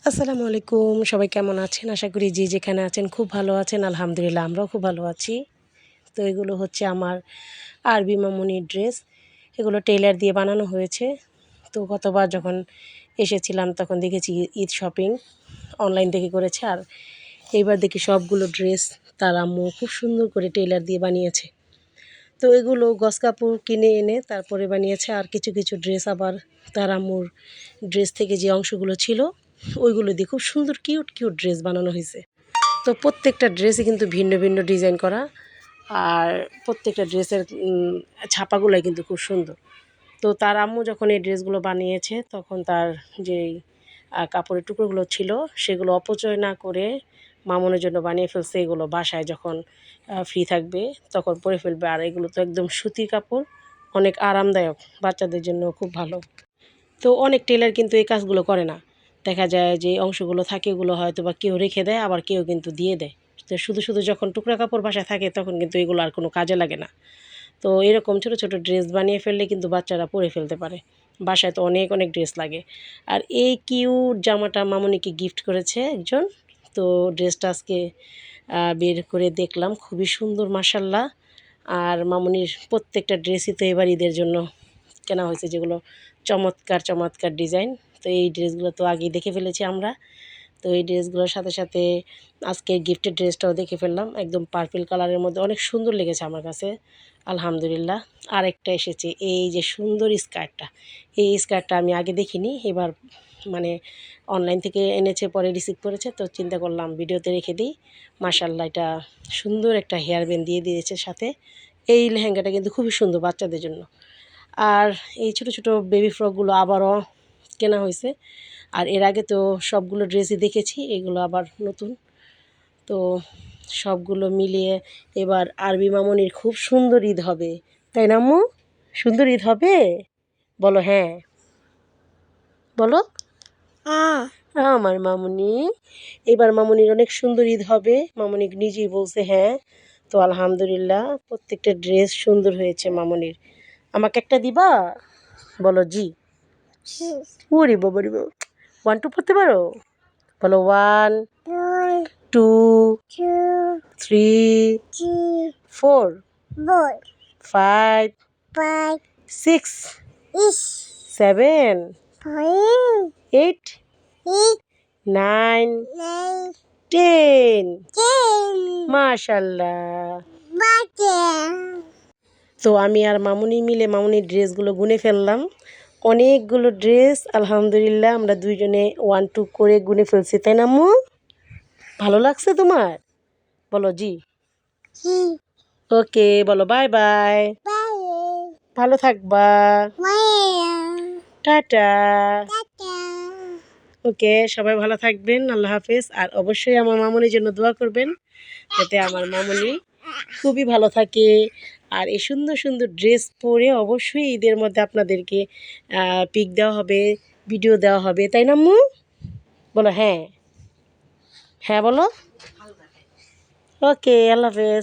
আসসালামু আলাইকুম, সবাই কেমন আছেন? আশা করি যে যেখানে আছেন খুব ভালো আছেন। আলহামদুলিল্লাহ আমরাও খুব ভালো আছি। তো এগুলো হচ্ছে আমার আরবি মামুনির ড্রেস। এগুলো টেইলার দিয়ে বানানো হয়েছে। তো গতবার যখন এসেছিলাম তখন দেখেছি ঈদ শপিং অনলাইন থেকে করেছে, আর এইবার দেখি সবগুলো ড্রেস তার আম্মু খুব সুন্দর করে টেইলার দিয়ে বানিয়েছে। তো এগুলো গস কাপড় কিনে এনে তারপরে বানিয়েছে, আর কিছু কিছু ড্রেস আবার তার আম্মুর ড্রেস থেকে যে অংশগুলো ছিল ওইগুলো দিয়ে খুব সুন্দর কিউট কিউট ড্রেস বানানো হয়েছে। তো প্রত্যেকটা ড্রেসই কিন্তু ভিন্ন ভিন্ন ডিজাইন করা, আর প্রত্যেকটা ড্রেসের ছাপাগুলোই কিন্তু খুব সুন্দর। তো তার আম্মু যখন এই ড্রেসগুলো বানিয়েছে তখন তার যেই কাপড়ের টুকরোগুলো ছিল সেগুলো অপচয় না করে মামুনের জন্য বানিয়ে ফেলছে। এগুলো বাসায় যখন ফ্রি থাকবে তখন পরে ফেলবে। আর এগুলো তো একদম সুতির কাপড়, অনেক আরামদায়ক, বাচ্চাদের জন্য খুব ভালো। তো অনেক টেলার কিন্তু এই কাজগুলো করে না। দেখা যায় যে অংশগুলো থাকে ওগুলো হয়তো বা কেউ রেখে দেয়, আবার কেউ কিন্তু দিয়ে দেয়। তো শুধু শুধু যখন টুকরা কাপড় বাসায় থাকে তখন কিন্তু এগুলো আর কোনো কাজে লাগে না। তো এরকম ছোট ছোট ড্রেস বানিয়ে ফেললে কিন্তু বাচ্চারা পরে ফেলতে পারে। বাসায় তো অনেক অনেক ড্রেস লাগে। আর এই কিউট জামাটা মামুনিকে গিফট করেছে একজন। তো ড্রেসটা আজকে বের করে দেখলাম, খুবই সুন্দর মাশাল্লাহ। আর মামুনির প্রত্যেকটা ড্রেসই তো এবার ঈদের জন্য কেনা হয়েছে, যেগুলো চমৎকার চমৎকার ডিজাইন। তো এই ড্রেসগুলো তো আগেই দেখে ফেলেছি আমরা। তো এই ড্রেসগুলোর সাথে সাথে আজকে গিফটের ড্রেসটাও দেখে ফেললাম, একদম পার্পল কালারের মধ্যে অনেক সুন্দর লেগেছে আমার কাছে। আলহামদুলিল্লাহ। আরেকটা এসেছে, এই যে সুন্দর স্কার্টটা, এই স্কার্টটা আমি আগে দেখিনি, এবার মানে অনলাইন থেকে এনেছে, পরে রিসিভ করেছে। তো চিন্তা করলাম ভিডিওতে রেখে দিই। মাশাল্লাহ, এটা সুন্দর একটা হেয়ার ব্যান্ড দিয়ে দিয়েছে সাথে। এই লেহেঙ্গাটা কিন্তু খুবই সুন্দর বাচ্চাদের জন্য। আর এই ছোট ছোট বেবি ফ্রকগুলো আবারও কেনা হয়েছে। আর এর আগে তো সবগুলো ড্রেসই দেখেছি, এগুলো আবার নতুন। তো সবগুলো মিলিয়ে এবার আরবি মামুনির খুব সুন্দর ঈদ হবে, তাই না আম্মু? সুন্দর ঈদ হবে? বলো হ্যাঁ, বলো আমার মামুনি। এবার মামুনির অনেক সুন্দর ঈদ হবে, মামুনি নিজেই বলছে হ্যাঁ। তো আলহামদুলিল্লাহ প্রত্যেকটা ড্রেস সুন্দর হয়েছে মামুনির। আমাকে একটা দিবা? বলো জি। ওরে বাবা রে বাবা, 1 2 পড়তে পারো? বলো 1 2 3 4 5 6 7 8 9 10 মাশাল্লাহ। তো আমি আর মামুনি মিলে মামুনির ড্রেসগুলো গুনে ফেললাম, অনেকগুলো ড্রেস। আলহামদুলিল্লাহ আমরা দুইজনে 1 2 করে গুনে ফেলছি, তাই না আম্মু? ভালো লাগছে তোমার? বলো জি। ওকে, বলো বাই বাই, ভালো থাকবা, টাটা। ওকে, সবাই ভালো থাকবেন, আল্লাহ হাফেজ। আর অবশ্যই আমার মামুনির জন্য দোয়া করবেন যাতে আমার মামুনি খুবই ভালো থাকে। আর এই সুন্দর সুন্দর ড্রেস পরে অবশ্যই ঈদের মধ্যে আপনাদেরকে পিক দেওয়া হবে, ভিডিও দেওয়া হবে, তাই না আম্মু? বলো হ্যাঁ, হ্যাঁ বলো। ওকে, আল্লাহ হাফেজ।